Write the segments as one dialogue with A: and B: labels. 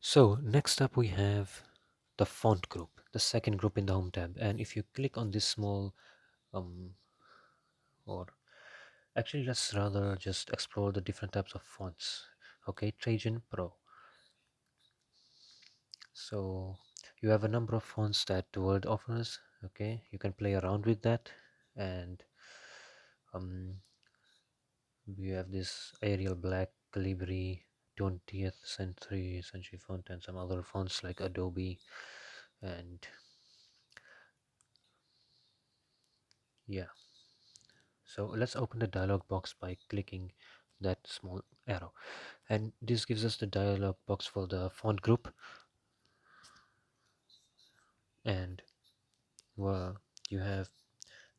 A: So next up we have the font group, the second group in the home tab. And if you click on this small um, or actually let's rather just explore the different types of fonts. Okay, Trajan Pro. So you have a number of fonts that Word offers. Okay, you can play around with that, and um, we have this Arial Black, Calibri, 20th century font, and some other fonts like Adobe. And yeah, so let's open the dialog box by clicking that small arrow, and this gives us the dialog box for the font group. And well, you have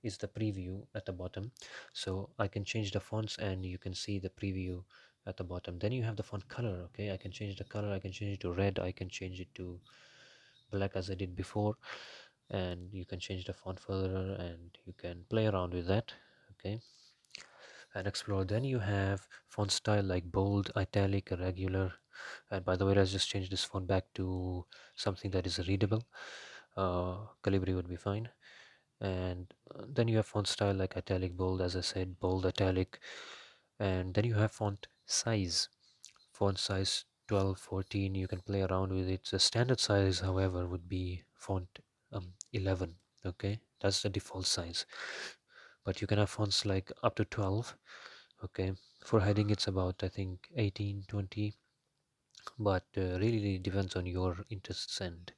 A: is the preview at the bottom, so I can change the fonts and you can see the preview at the bottom. Then you have the font color. Okay, I can change the color, I can change it to red, I can change it to black as I did before, and you can change the font further and you can play around with that. Okay, and explore. Then you have font style like bold, italic, regular. And by the way, let's just change this font back to something that is readable. Calibri would be fine. And then you have font style like italic, bold, as I said, bold, italic. And then you have font size 12, 14. You can play around with it. The standard size, however, would be font 11. Okay, that's the default size, but you can have fonts like up to 12. Okay, for heading it's about I think 18, 20, but really depends on your interests and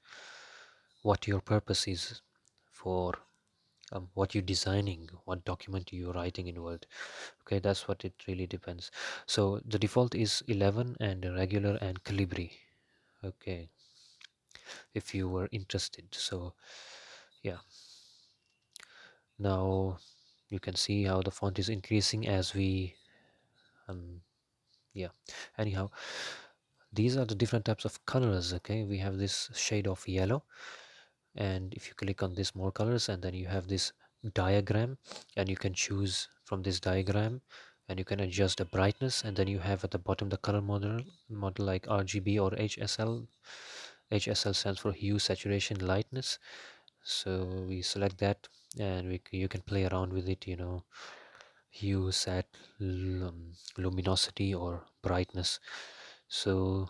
A: what your purpose is for, what you're designing, what document you're writing in Word. Okay, that's what it really depends. So the default is 11 and regular and Calibri. Okay, if you were interested. So yeah, now you can see how the font is increasing as we yeah, anyhow, these are the different types of colors. Okay, we have this shade of yellow, and if you click on this more colors, and then you have this diagram, and you can choose from this diagram, and you can adjust the brightness, and then you have at the bottom the color model like RGB or HSL. HSL stands for hue, saturation, lightness. So we select that, and you can play around with it, hue, sat, luminosity or brightness. So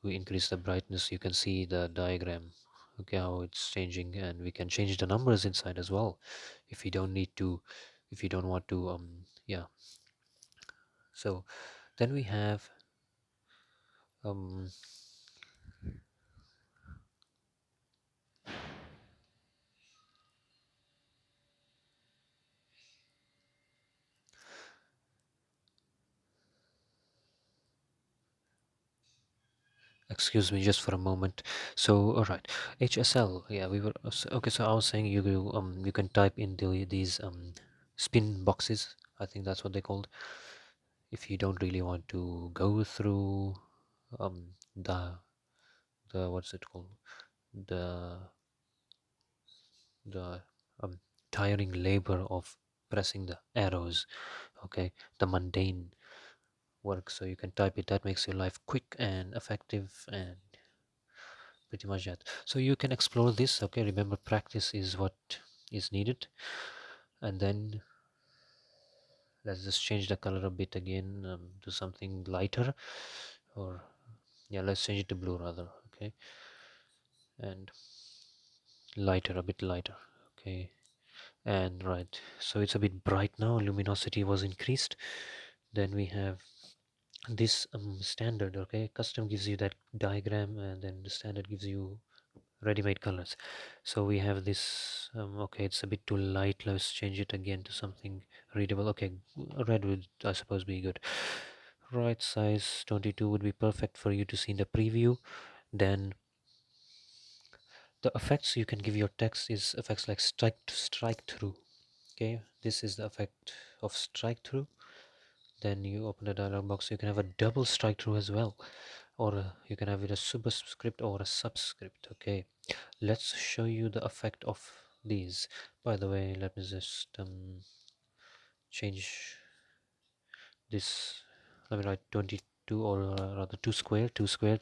A: we increase the brightness, you can see the diagram, okay, how it's changing. And we can change the numbers inside as well if you don't need to, if you don't want to, yeah. So then we have um excuse me just for a moment. So all right, HSL, yeah, we were okay. So I was saying you can type in these spin boxes, I think that's what they called, if you don't really want to go through um the what's it called, the the um, tiring labor of pressing the arrows. Okay, the mundane work. So you can type it, that makes your life quick and effective, and pretty much that. So you can explore this. Okay, remember, practice is what is needed. And then let's just change the color a bit again, to something lighter, or yeah, let's change it to blue rather. Okay, and lighter, a bit lighter. Okay, and right, so it's a bit bright now, luminosity was increased. Then we have this standard. Okay, custom gives you that diagram, and then the standard gives you ready-made colors. So we have this, okay, it's a bit too light, let's change it again to something readable. Okay, red would I suppose be good. Right, size 22 would be perfect for you to see in the preview. Then the effects you can give your text is effects like strike through. Okay, this is the effect of strike through. Then you open the dialog box, you can have a double strike through as well, or you can have it a superscript or a subscript. Okay, let's show you the effect of these. By the way, let me just change this. Let me write two, or rather two squared.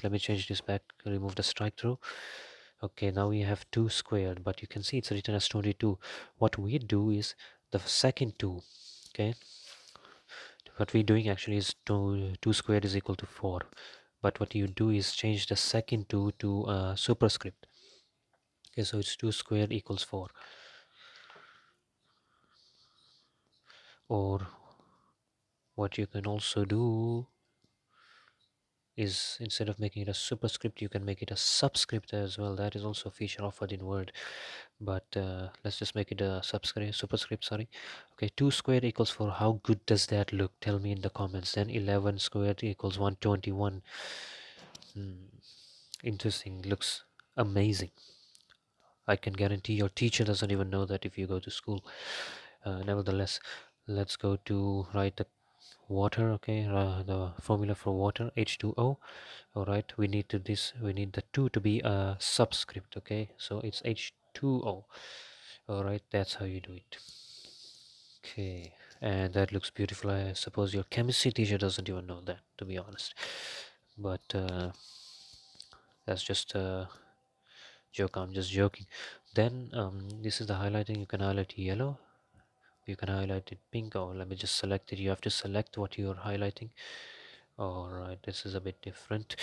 A: Let me change this back, remove the strike through. Okay, now we have 2 squared, but you can see it's written as 22. What we do is the second 2, okay? What we're doing actually is 2 squared is equal to 4. But what you do is change the second 2 to superscript. Okay, so it's 2 squared equals 4. Or what you can also do is, instead of making it a superscript, you can make it a subscript as well. That is also a feature offered in Word, but let's just make it a superscript, sorry. Okay, 2 squared equals 4. How good does that look? Tell me in the comments. Then 11 squared equals 121. Interesting. Looks amazing. I can guarantee your teacher doesn't even know that if you go to school. Nevertheless, let's go to write the water. Okay, the formula for water, H2O. All right, we need the 2 to be a subscript. Okay, so it's H2O. All right, that's how you do it. Okay, and that looks beautiful. I suppose your chemistry teacher doesn't even know that, to be honest. But that's just a joke. I'm just joking. Then this is the highlighting. You can highlight yellow, you can highlight it pink, or let me just select it. You have to select what you're highlighting. All right, this is a bit different.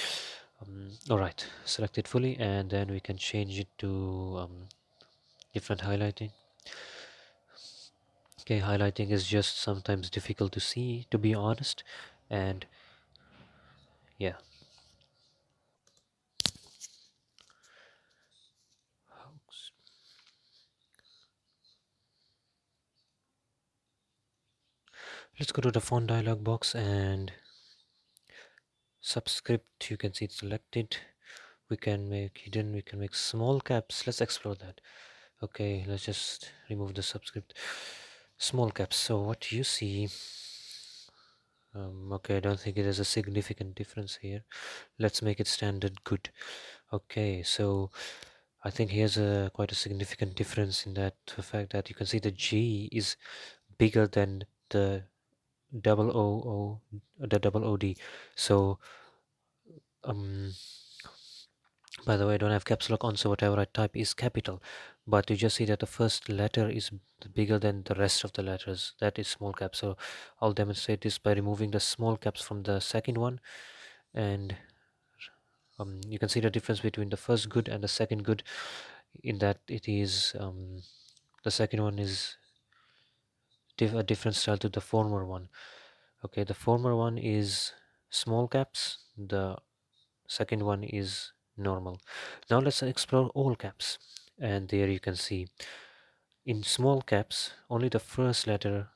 A: All right, select it fully, and then we can change it to different highlighting. Okay, highlighting is just sometimes difficult to see, to be honest, and yeah. Let's go to the font dialog box and subscript. You can see it's selected. We can make hidden, we can make small caps. Let's explore that. Okay, let's just remove the subscript. Small caps. So what you see, okay, I don't think there's a significant difference here. Let's make it standard good. Okay, so I think here's a quite a significant difference in that the fact that you can see the G is bigger than the double the double OD. So um by the way, I don't have caps lock on, so whatever I type is capital. But you just see that the first letter is bigger than the rest of the letters. That is small cap. So I'll demonstrate this by removing the small caps from the second one. And you can see the difference between the first good and the second good, in that it is the second one is a different style to the former one. Okay, the former one is small caps. The second one is normal. Now let's explore all caps, and there you can see in small caps only the first letter,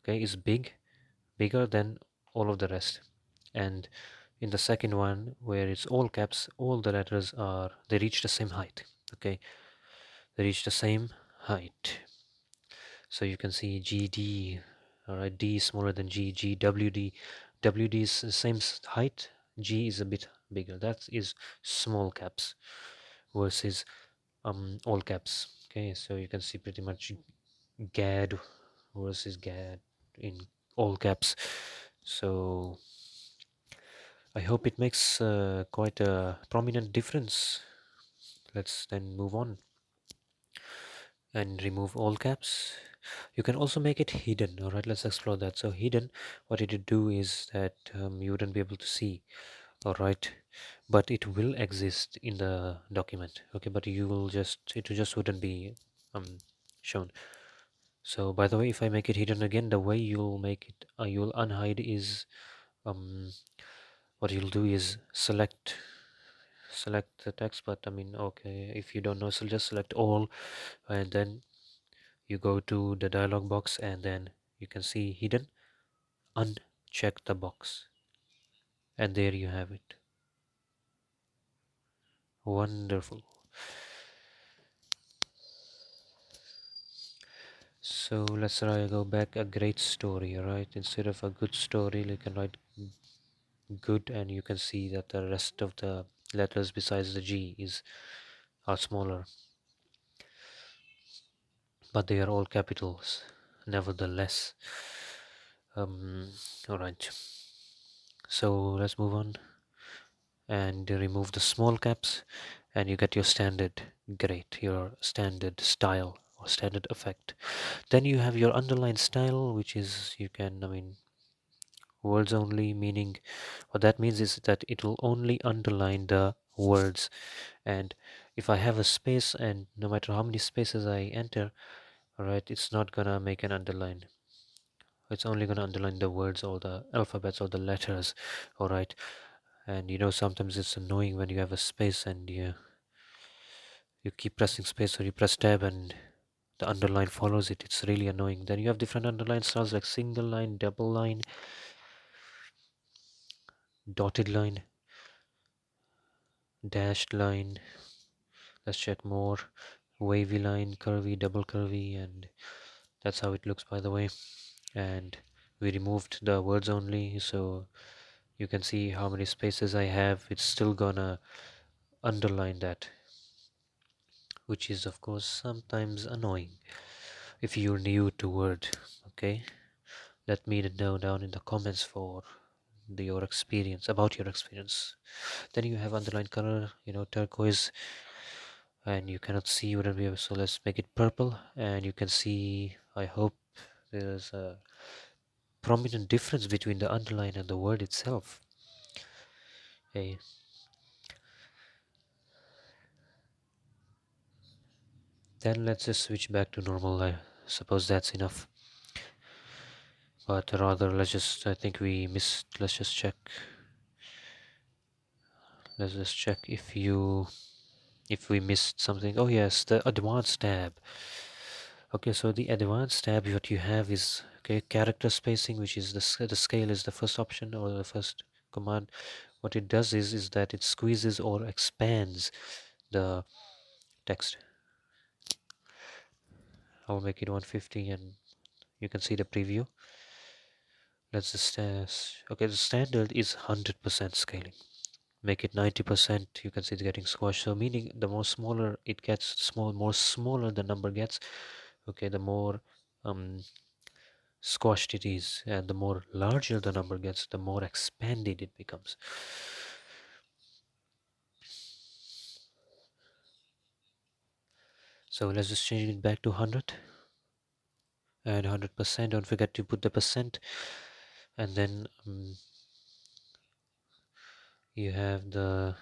A: okay, is bigger than all of the rest, and in the second one where it's all caps, all the letters are, they reach the same height. Okay, they reach the same height. So you can see GD, all right, D is smaller than G, GWD, WD is the same height, G is a bit bigger. That is small caps versus all caps. Okay, so you can see pretty much GAD versus GAD in all caps. So I hope it makes quite a prominent difference. Let's then move on and remove all caps. You can also make it hidden. All right, let's explore that. So hidden, what it would do is that you wouldn't be able to see. All right, but it will exist in the document. Okay, but you will just, it just wouldn't be shown. So by the way, if I make it hidden again, the way you'll make it, you'll unhide is um what you'll do is select the text. But I mean, okay, if you don't know, so just select all, and then you go to the dialog box, and then you can see hidden, uncheck the box, and there you have it. Wonderful. So let's try go back a great story, right? Instead of a good story, you can write good, and you can see that the rest of the letters besides the G is are smaller, but they are all capitals nevertheless. All right, So let's move on and remove the small caps, and you get your standard great, your standard style or standard effect. Then you have your underline style, which is you can, I mean, words only, meaning what that means is that it will only underline the words. And if I have a space, and no matter how many spaces I enter, all right, it's not gonna make an underline. It's only gonna underline the words or the alphabets or the letters, all right. And you know, sometimes it's annoying when you have a space and you keep pressing space, or you press tab and the underline follows it. It's really annoying. Then you have different underline styles like single line, double line, dotted line, dashed line. Let's check more. Wavy line, curvy, double curvy, and that's how it looks, by the way. And we removed the words only, so you can see how many spaces I have. It's still gonna underline that, which is of course sometimes annoying if you're new to Word. Okay, let me know down in the comments for your experience, about your experience. Then you have underline color, you know, turquoise, and you cannot see, wouldn't be able, so let's make it purple, and you can see, I hope, there's a prominent difference between the underline and the word itself. Okay, then let's just switch back to normal. I suppose that's enough, but rather let's just, I think we missed, let's just check if we missed something. Oh yes, the advanced tab. Okay, so the advanced tab, what you have is, okay, character spacing, which is the scale is the first option or the first command. What it does is that it squeezes or expands the text. I'll make it 150 and you can see the preview. Let's just okay, the standard is 100% scaling. Make it 90%, you can see it's getting squashed, so meaning the more smaller it gets, more smaller the number gets, okay, the more um squashed it is, and the more larger the number gets, the more expanded it becomes. So let's just change it back to 100 and 100%. Don't forget to put the percent, and then you have the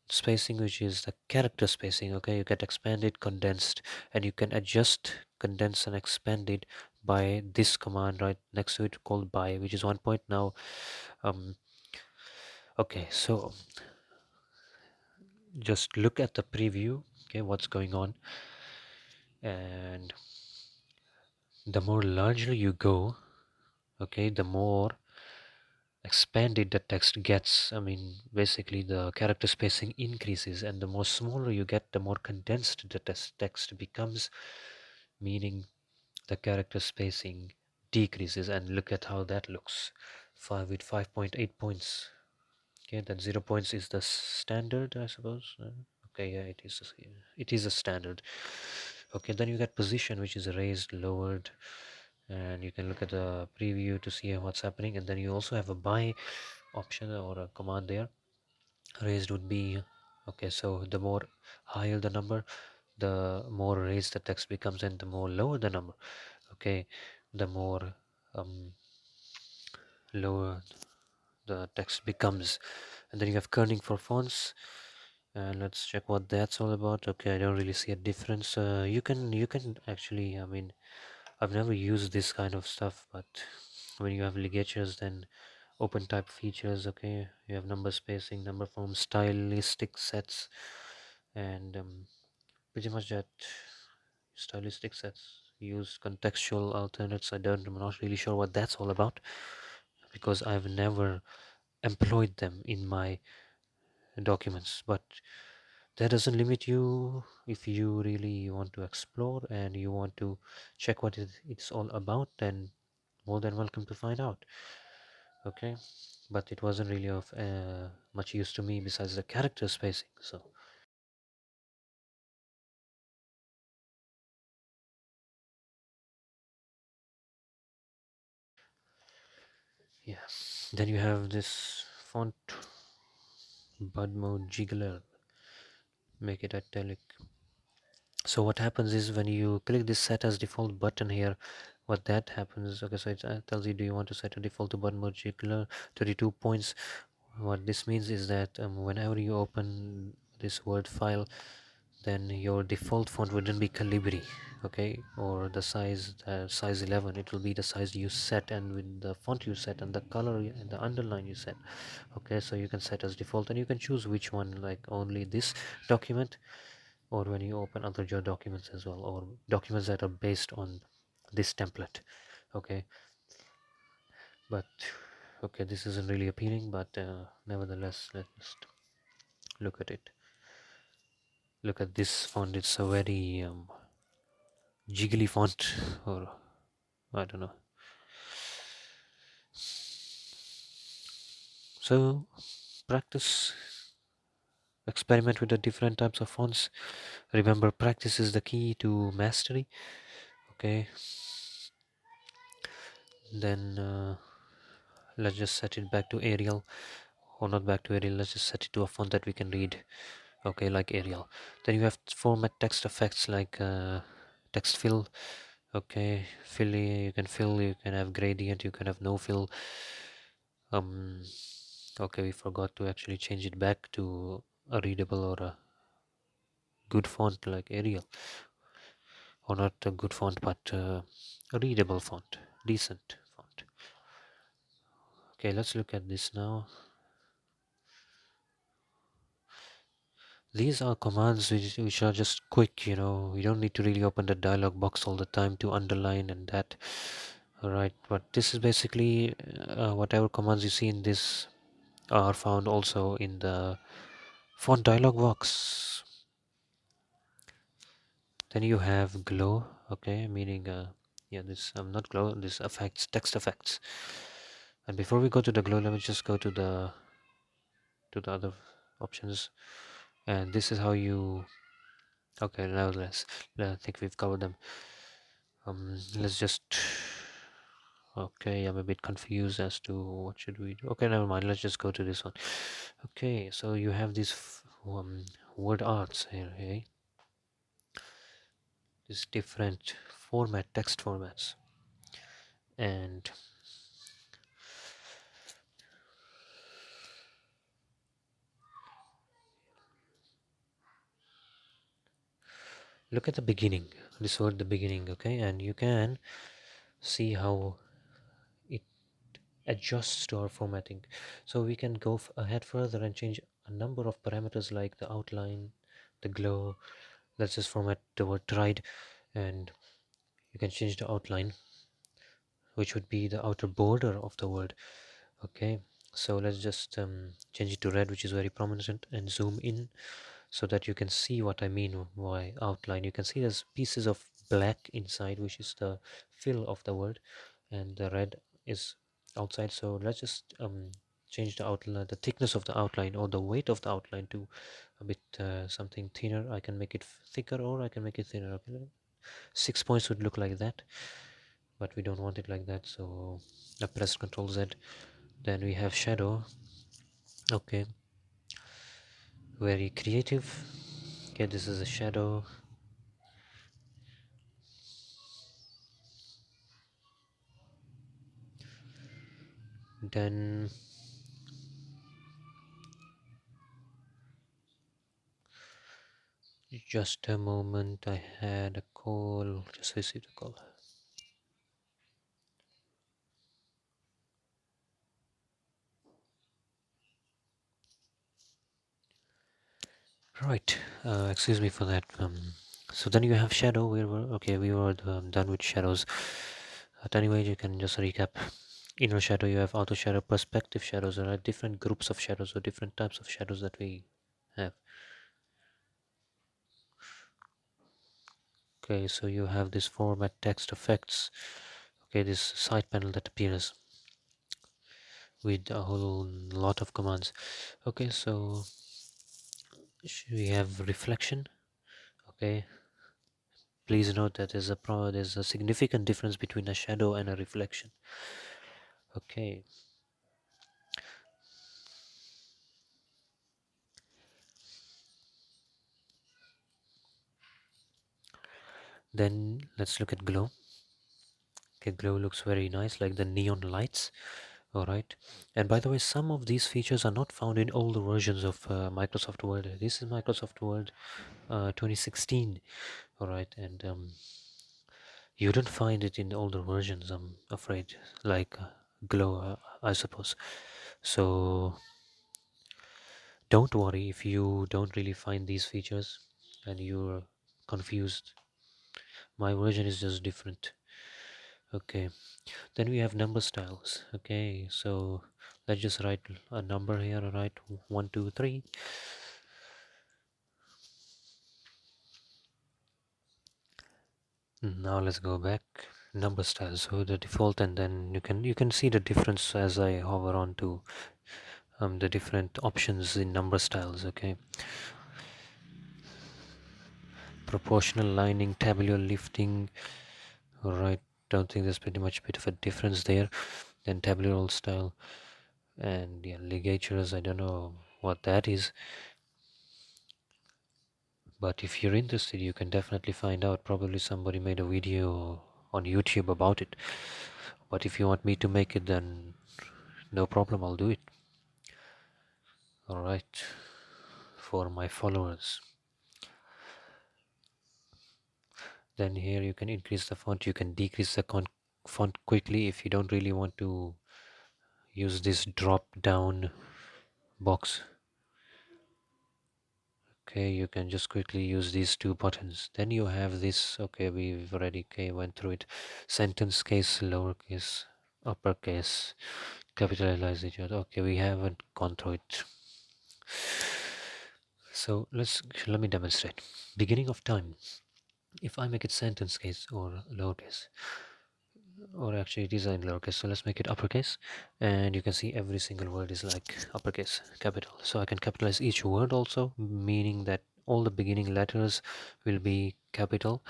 A: spacing, which is the character spacing. Okay, you get expanded, condensed, and you can adjust condense and expand it by this command right next to it called by, which is 1 point now. um okay, so just look at the preview, okay, what's going on. And the more larger you go, okay, the more expanded the text gets. I mean, basically the character spacing increases, and the more smaller you get, the more condensed the text becomes, meaning the character spacing decreases. And look at how that looks. 5.8 points. Okay, that 0 points is the standard, I suppose. Okay, yeah, it is a standard. Okay, then you get position, which is raised, lowered, and you can look at the preview to see what's happening. And then you also have a by option or a command there. Raised would be, okay, so the more higher the number, the more raised the text becomes, and the more lower the number, okay, the more lower the text becomes. And then you have kerning for fonts, and let's check what that's all about. Okay, I don't really see a difference. You can actually, I mean, I've never used this kind of stuff, but when you have ligatures, then open type features, okay, you have number spacing, number form, stylistic sets, and pretty much that. Stylistic sets use contextual alternates. I'm not really sure what that's all about, because I've never employed them in my documents. But that doesn't limit you. If you really want to explore and you want to check what it's all about, then more than welcome to find out. Okay, but it wasn't really of much use to me besides the character spacing. So yeah, Then you have this font bud mode jiggler, make it italic. So what happens is when you click this set as default button here, what that happens, okay, so it tells you, do you want to set a default to button mode jiggler 32 points. What this means is that whenever you open this word file, then your default font wouldn't be Calibri, okay, or the size 11. It will be the size you set, and with the font you set and the color and the underline you set. Okay, so you can set as default, and you can choose which one, like only this document, or when you open other your documents as well, or documents that are based on this template. Okay, but okay, this isn't really appealing, but nevertheless, let's just look at it. Look at this font. It's a very jiggly font, or I don't know. So practice, experiment with the different types of fonts. Remember, practice is the key to mastery. Okay, then let's just set it back to Arial, or not back to Arial. Let's just set it to a font that we can read. Okay, like Arial. Then you have format text effects like text fill. Okay, fill, you can fill, you can have gradient, you can have no fill. um okay, we forgot to actually change it back to a readable or a good font like Arial, or not a good font, but a readable font, decent font. Okay, let's look at this now. These are commands which are just quick, you know. You don't need to really open the dialog box all the time to underline and that. Alright, but this is basically whatever commands you see in this are found also in the font dialog box. Then you have glow, okay, meaning yeah, this not glow, this affects text effects. And before we go to the glow, let me just go to the other options. And this is how you, okay, nevertheless, I think we've covered them. Let's just, okay, I'm a bit confused as to what should we do. Okay, never mind, let's just go to this one. Okay, so you have these word arts here, okay? These different text formats, and look at the beginning, this word, the beginning, okay, and you can see how it adjusts to our formatting. So we can go ahead further and change a number of parameters like the outline, the glow. Let's just format the word tried, and you can change the outline, which would be the outer border of the word. Okay, so let's just change it to red, which is very prominent, and zoom in so that you can see what I mean by outline. You can see there's pieces of black inside, which is the fill of the word, and the red is outside. So let's just change the outline, the thickness of the outline, or the weight of the outline to a bit something thinner. I can make it thicker, or I can make it thinner. Okay, 6 points would look like that, but we don't want it like that, so I press Ctrl Z. Then we have shadow. Okay, very creative. Okay, this is a shadow. Then just a moment, I had a call, just received a call. Right, excuse me for that. So then you have shadow. We were done with shadows. But anyway, you can just recap. Inner shadow, you have auto shadow, perspective shadows. There are different groups of shadows or different types of shadows that we have. Okay, so you have this format text effects. Okay, this side panel that appears with a whole lot of commands. Okay, so we have reflection. Okay, please note that there's a significant difference between a shadow and a reflection. Okay, Then let's look at glow. Okay, glow looks very nice, like the neon lights. All right. And by the way, some of these features are not found in older versions of Microsoft Word. This is Microsoft Word 2016. All right. And you don't find it in older versions, I'm afraid, like glow, I suppose. So don't worry if you don't really find these features and you're confused. My version is just different. Okay. Then we have number styles. Okay, so let's just write a number here. All right, 1, 2, 3. Now let's go back. Number styles. So the default, and then you can see the difference as I hover on to the different options in number styles. Okay, proportional lining, tabular lifting. All right, don't think there's pretty much a bit of a difference there. Then tabular style and yeah, ligatures. I don't know what that is. But if you're interested, you can definitely find out. Probably somebody made a video on YouTube about it. But if you want me to make it, then no problem, I'll do it. Alright, for my followers. Then here you can increase the font, you can decrease the font quickly if you don't really want to use this drop down box. Okay, you can just quickly use these two buttons. Then you have this. Okay, we've already went through it. Sentence case, lowercase, uppercase, capitalize each other. Okay, we haven't gone through it. So let me demonstrate. Beginning of time. If I make it sentence case or lowercase, or actually it is in lowercase, so let's make it uppercase, and you can see every single word is like uppercase, capital. So I can capitalize each word also, meaning that all the beginning letters will be capital.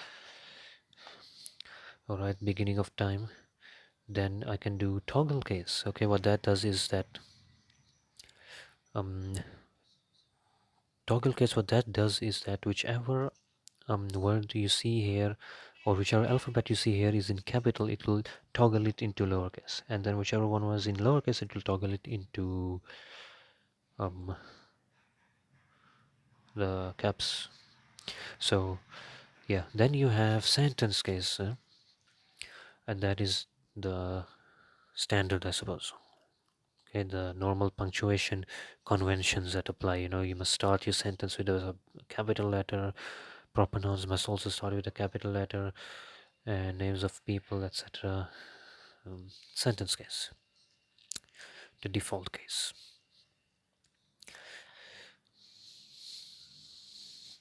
A: All right, beginning of time. Then I can do toggle case. Okay, what that does is that um toggle case, what that does is that whichever word you see here, or whichever alphabet you see here is in capital, it will toggle it into lowercase, and then whichever one was in lowercase, it will toggle it into um, the caps. So yeah, then you have sentence case, and that is the standard, I suppose. Okay, the normal punctuation conventions that apply. You must start your sentence with a capital letter. Proper nouns must also start with a capital letter, and names of people, etc. Sentence case, the default case.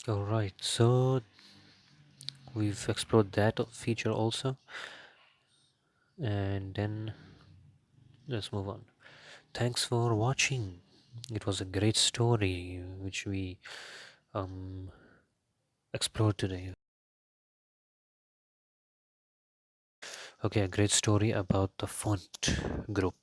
A: All right, so we've explored that feature also, and then let's move on. Thanks for watching. It was a great story which we um, explored today. Okay, a great story about the font group.